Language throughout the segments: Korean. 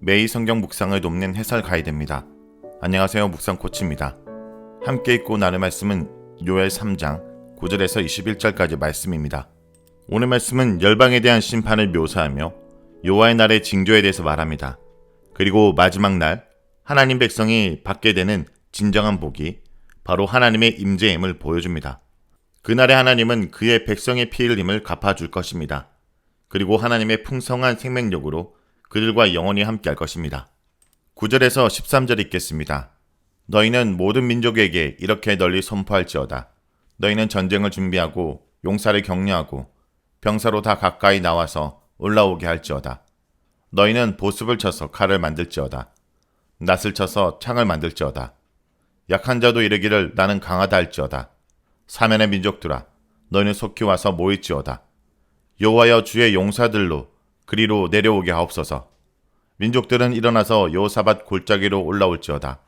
매일 성경 묵상을 돕는 해설 가이드입니다. 안녕하세요. 묵상 코치입니다. 함께 읽고 나눌 말씀은 요엘 3장 9절에서 21절까지 말씀입니다. 오늘 말씀은 열방에 대한 심판을 묘사하며 여호와의 날의 징조에 대해서 말합니다. 그리고 마지막 날 하나님 백성이 받게 되는 진정한 복이 바로 하나님의 임재임을 보여줍니다. 그날의 하나님은 그의 백성의 피 흘림을 갚아줄 것입니다. 그리고 하나님의 풍성한 생명력으로 그들과 영원히 함께할 것입니다. 9절에서 13절 읽겠습니다. 너희는 모든 민족에게 이렇게 널리 선포할지어다. 너희는 전쟁을 준비하고 용사를 격려하고 병사로 다 가까이 나와서 올라오게 할지어다. 너희는 보습을 쳐서 칼을 만들지어다. 낫을 쳐서 창을 만들지어다. 약한 자도 이르기를 나는 강하다 할지어다. 사면의 민족들아 너희는 속히 와서 모일지어다. 여호와여 주의 용사들로 그리로 내려오게 하옵소서. 민족들은 일어나서 여호사밧 골짜기로 올라올지어다.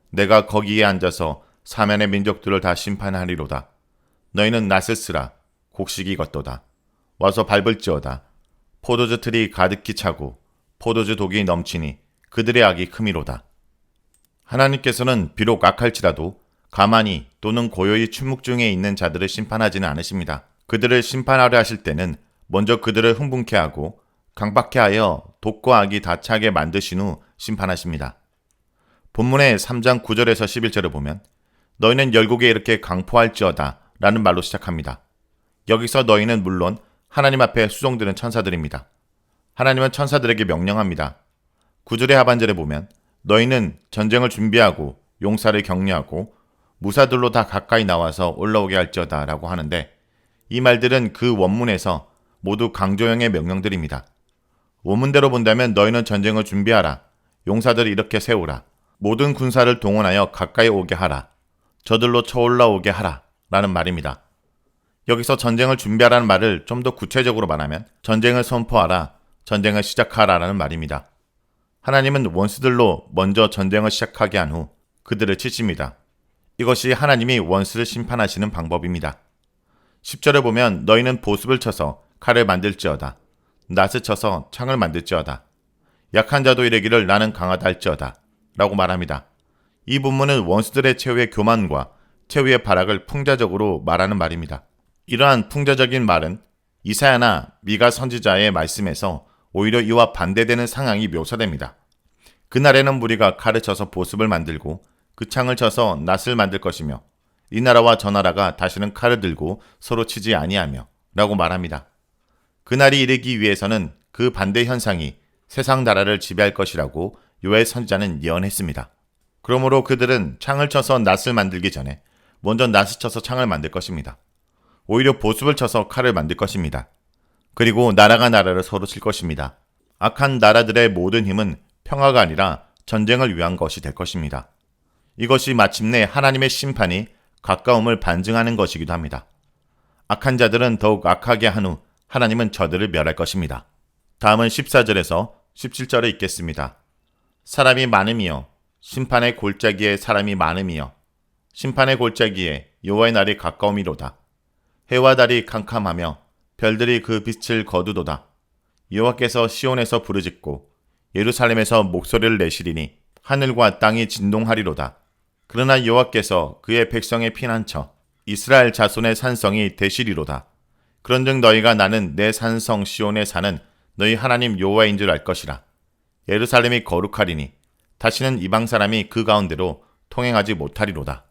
내가 거기에 앉아서 사면의 민족들을 다 심판하리로다. 너희는 낫을 쓰라. 곡식이 걷도다. 와서 밟을지어다. 포도주 틀이 가득히 차고 포도주 독이 넘치니 그들의 악이 크미로다. 하나님께서는 비록 악할지라도 가만히 또는 고요히 침묵 중에 있는 자들을 심판하지는 않으십니다. 그들을 심판하려 하실 때는 먼저 그들을 흥분케 하고 강박케 하여 독과 악이 다 차게 만드신 후 심판하십니다. 본문의 3장 9절에서 11절을 보면 너희는 열국에 이렇게 강포할지어다 라는 말로 시작합니다. 여기서 너희는 물론 하나님 앞에 수종드는 천사들입니다. 하나님은 천사들에게 명령합니다. 9절의 하반절에 보면 너희는 전쟁을 준비하고 용사를 격려하고 무사들로 다 가까이 나와서 올라오게 할지어다 라고 하는데 이 말들은 그 원문에서 모두 강조형의 명령들입니다. 원문대로 본다면 너희는 전쟁을 준비하라. 용사들을 이렇게 세우라. 모든 군사를 동원하여 가까이 오게 하라. 저들로 쳐올라오게 하라. 라는 말입니다. 여기서 전쟁을 준비하라는 말을 좀 더 구체적으로 말하면 전쟁을 선포하라. 전쟁을 시작하라 라는 말입니다. 하나님은 원수들로 먼저 전쟁을 시작하게 한 후 그들을 치십니다. 이것이 하나님이 원수를 심판하시는 방법입니다. 10절을 보면 너희는 보습을 쳐서 칼을 만들지어다. 낫을 쳐서 창을 만들지어다. 약한 자도 이르기를 나는 강하다 할지어다 라고 말합니다. 이 본문은 원수들의 최후의 교만과 최후의 발악을 풍자적으로 말하는 말입니다. 이러한 풍자적인 말은 이사야나 미가 선지자의 말씀에서 오히려 이와 반대되는 상황이 묘사됩니다. 그날에는 무리가 칼을 쳐서 보습을 만들고 그 창을 쳐서 낫을 만들 것이며 이 나라와 저 나라가 다시는 칼을 들고 서로 치지 아니하며 라고 말합니다. 그날이 이르기 위해서는 그 반대 현상이 세상 나라를 지배할 것이라고 요엘 선지자는 예언했습니다. 그러므로 그들은 창을 쳐서 낫을 만들기 전에 먼저 낫을 쳐서 창을 만들 것입니다. 오히려 보습을 쳐서 칼을 만들 것입니다. 그리고 나라가 나라를 서로 칠 것입니다. 악한 나라들의 모든 힘은 평화가 아니라 전쟁을 위한 것이 될 것입니다. 이것이 마침내 하나님의 심판이 가까움을 반증하는 것이기도 합니다. 악한 자들은 더욱 악하게 한 후 하나님은 저들을 멸할 것입니다. 다음은 14절에서 17절을 읽겠습니다. 사람이 많음이여 심판의 골짜기에 사람이 많음이여 심판의 골짜기에 여호와의 날이 가까움이로다. 해와 달이 캄캄하며 별들이 그 빛을 거두도다. 여호와께서 시온에서 부르짖고 예루살렘에서 목소리를 내시리니 하늘과 땅이 진동하리로다. 그러나 여호와께서 그의 백성의 피난처 이스라엘 자손의 산성이 되시리로다. 그런즉 너희가 나는 내 산성 시온에 사는 너희 하나님 여호와인 줄 알 것이라. 예루살렘이 거룩하리니 다시는 이방 사람이 그 가운데로 통행하지 못하리로다.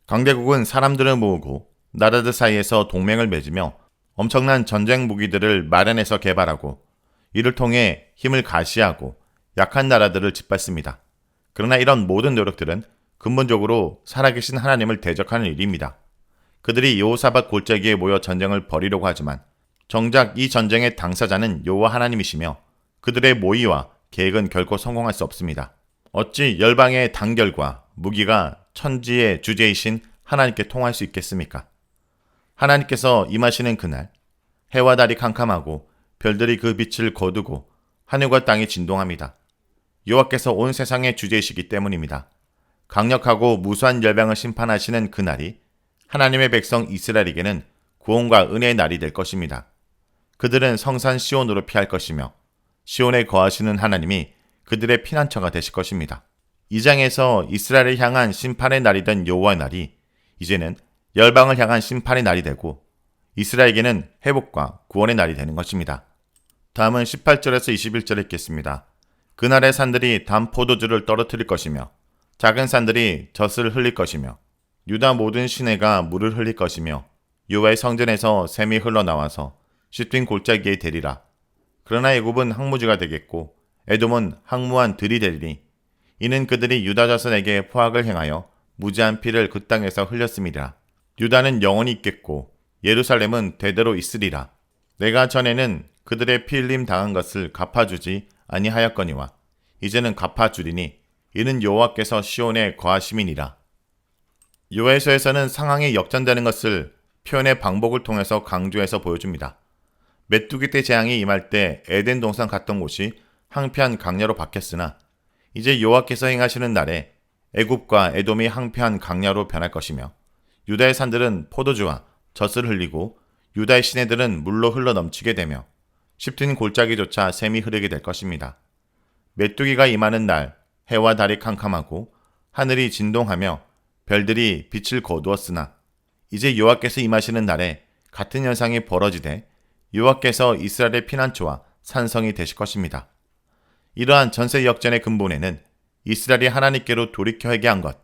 강대국은 사람들을 모으고 나라들 사이에서 동맹을 맺으며 엄청난 전쟁 무기들을 마련해서 개발하고 이를 통해 힘을 가시하고 약한 나라들을 짓밟습니다. 그러나 이런 모든 노력들은 근본적으로 살아계신 하나님을 대적하는 일입니다. 그들이 여호사밧 골짜기에 모여 전쟁을 벌이려고 하지만 정작 이 전쟁의 당사자는 여호와 하나님이시며 그들의 모의와 계획은 결코 성공할 수 없습니다. 어찌 열방의 단결과 무기가 천지의 주제이신 하나님께 통할 수 있겠습니까? 하나님께서 임하시는 그날 해와 달이 캄캄하고 별들이 그 빛을 거두고 하늘과 땅이 진동합니다. 여호와께서 온 세상의 주제이시기 때문입니다. 강력하고 무수한 열방을 심판하시는 그날이 하나님의 백성 이스라엘에게는 구원과 은혜의 날이 될 것입니다. 그들은 성산 시온으로 피할 것이며 시온에 거하시는 하나님이 그들의 피난처가 되실 것입니다. 2장에서 이스라엘을 향한 심판의 날이던 여호와의 날이 이제는 열방을 향한 심판의 날이 되고 이스라엘에게는 회복과 구원의 날이 되는 것입니다. 다음은 18절에서 21절에 읽겠습니다. 그날의 산들이 단 포도주를 떨어뜨릴 것이며 작은 산들이 젖을 흘릴 것이며 유다 모든 시내가 물을 흘릴 것이며 여호와의 성전에서 샘이 흘러나와서 시트윈 골짜기에 되리라. 그러나 애굽은 항무지가 되겠고 에돔은 항무한 들이 되리니 이는 그들이 유다 자손에게 포악을 행하여 무지한 피를 그 땅에서 흘렸음이라. 유다는 영원히 있겠고 예루살렘은 대대로 있으리라. 내가 전에는 그들의 피 흘림 당한 것을 갚아주지 아니하였거니와 이제는 갚아주리니 이는 여호와께서 시온에 거하심이니라. 요에서에서는 상황이 역전되는 것을 표현의 방법을 통해서 강조해서 보여줍니다. 메뚜기 때 재앙이 임할 때 에덴 동산 갔던 곳이 항폐한 강야로 바뀌었으나 이제 여호와께서 행하시는 날에 애굽과 에돔이 항폐한 강야로 변할 것이며 유다의 산들은 포도주와 젖을 흘리고 유다의 시내들은 물로 흘러 넘치게 되며 시트윈 골짜기조차 샘이 흐르게 될 것입니다. 메뚜기가 임하는 날 해와 달이 캄캄하고 하늘이 진동하며 별들이 빛을 거두었으나 이제 여호와께서 임하시는 날에 같은 현상이 벌어지되 여호와께서 이스라엘의 피난처와 산성이 되실 것입니다. 이러한 전세 역전의 근본에는 이스라엘이 하나님께로 돌이켜 회개한 것,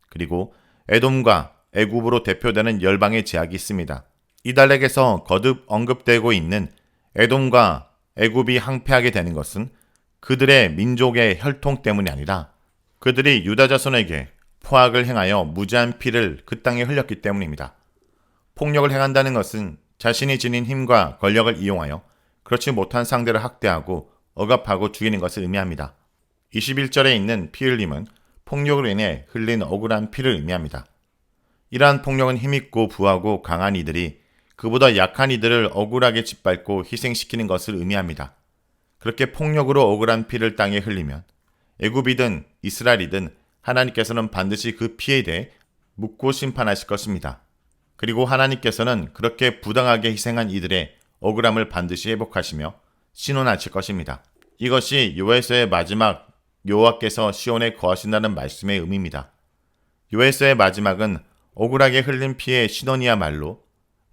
그리고 에돔과 애굽으로 대표되는 열방의 제약이 있습니다. 이 달락에서 거듭 언급되고 있는 에돔과 애굽이 항폐하게 되는 것은 그들의 민족의 혈통 때문이 아니라 그들이 유다 자손에게 포악을 행하여 무지한 피를 그 땅에 흘렸기 때문입니다. 폭력을 행한다는 것은 자신이 지닌 힘과 권력을 이용하여 그렇지 못한 상대를 학대하고 억압하고 죽이는 것을 의미합니다. 21절에 있는 피 흘림은 폭력으로 인해 흘린 억울한 피를 의미합니다. 이러한 폭력은 힘있고 부하고 강한 이들이 그보다 약한 이들을 억울하게 짓밟고 희생시키는 것을 의미합니다. 그렇게 폭력으로 억울한 피를 땅에 흘리면 애굽이든 이스라엘이든 하나님께서는 반드시 그 피에 대해 묻고 심판하실 것입니다. 그리고 하나님께서는 그렇게 부당하게 희생한 이들의 억울함을 반드시 회복하시며 신원하실 것입니다. 이것이 요에서의 마지막 여호와께서 시온에 거하신다는 말씀의 의미입니다. 요에서의 마지막은 억울하게 흘린 피의 신원이야말로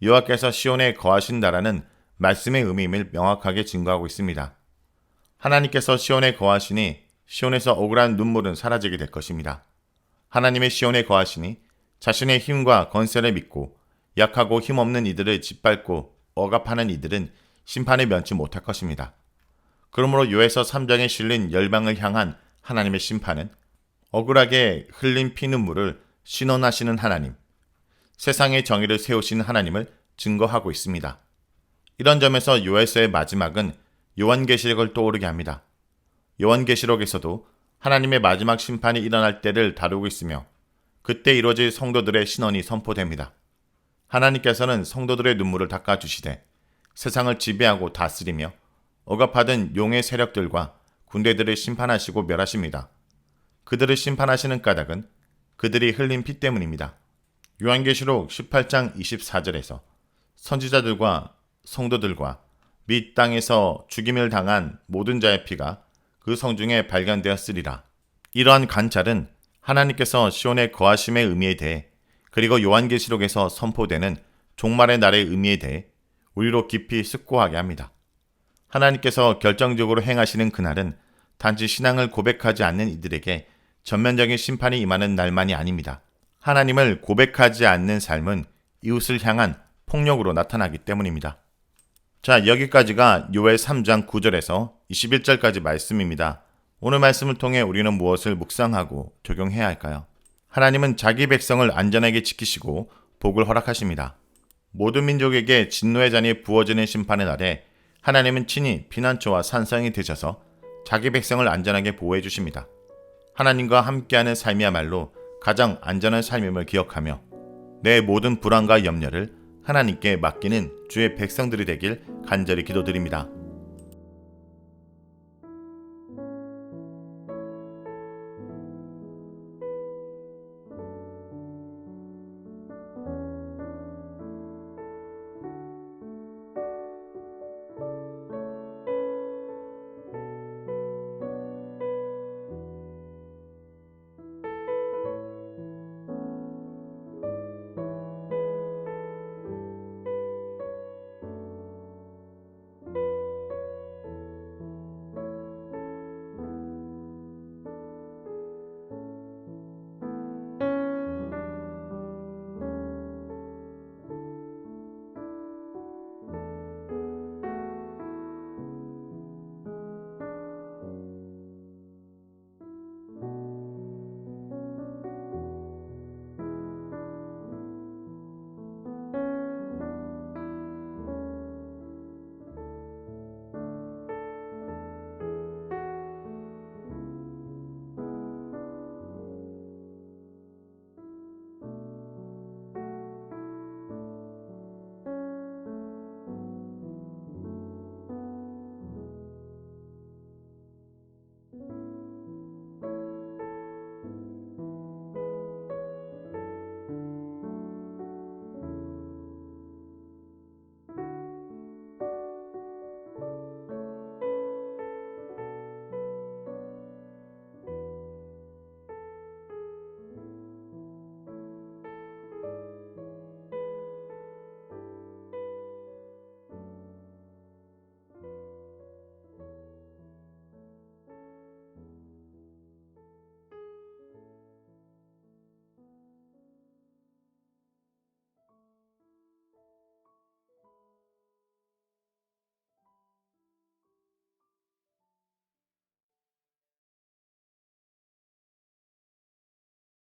여호와께서 시온에 거하신다라는 말씀의 의미임을 명확하게 증거하고 있습니다. 하나님께서 시온에 거하시니 시온에서 억울한 눈물은 사라지게 될 것입니다. 하나님의 시온에 거하시니 자신의 힘과 권세를 믿고 약하고 힘없는 이들을 짓밟고 억압하는 이들은 심판에 면치 못할 것입니다. 그러므로 요에서 3장에 실린 열방을 향한 하나님의 심판은 억울하게 흘린 피눈물을 신원하시는 하나님, 세상의 정의를 세우신 하나님을 증거하고 있습니다. 이런 점에서 요에서의 마지막은 요한계시록을 떠오르게 합니다. 요한계시록에서도 하나님의 마지막 심판이 일어날 때를 다루고 있으며 그때 이루어질 성도들의 신원이 선포됩니다. 하나님께서는 성도들의 눈물을 닦아주시되 세상을 지배하고 다스리며 억압하던 용의 세력들과 군대들을 심판하시고 멸하십니다. 그들을 심판하시는 까닭은 그들이 흘린 피 때문입니다. 요한계시록 18장 24절에서 선지자들과 성도들과 및 땅에서 죽임을 당한 모든 자의 피가 그 성중에 발견되었으리라. 이러한 관찰은 하나님께서 시온의 거하심의 의미에 대해 그리고 요한계시록에서 선포되는 종말의 날의 의미에 대해 우리로 깊이 숙고하게 합니다. 하나님께서 결정적으로 행하시는 그날은 단지 신앙을 고백하지 않는 이들에게 전면적인 심판이 임하는 날만이 아닙니다. 하나님을 고백하지 않는 삶은 이웃을 향한 폭력으로 나타나기 때문입니다. 자, 여기까지가 요엘 3장 9절에서 21절까지 말씀입니다. 오늘 말씀을 통해 우리는 무엇을 묵상하고 적용해야 할까요? 하나님은 자기 백성을 안전하게 지키시고 복을 허락하십니다. 모든 민족에게 진노의 잔이 부어지는 심판의 날에 하나님은 친히 피난처와 산성이 되셔서 자기 백성을 안전하게 보호해 주십니다. 하나님과 함께하는 삶이야말로 가장 안전한 삶임을 기억하며 내 모든 불안과 염려를 하나님께 맡기는 주의 백성들이 되길 간절히 기도드립니다.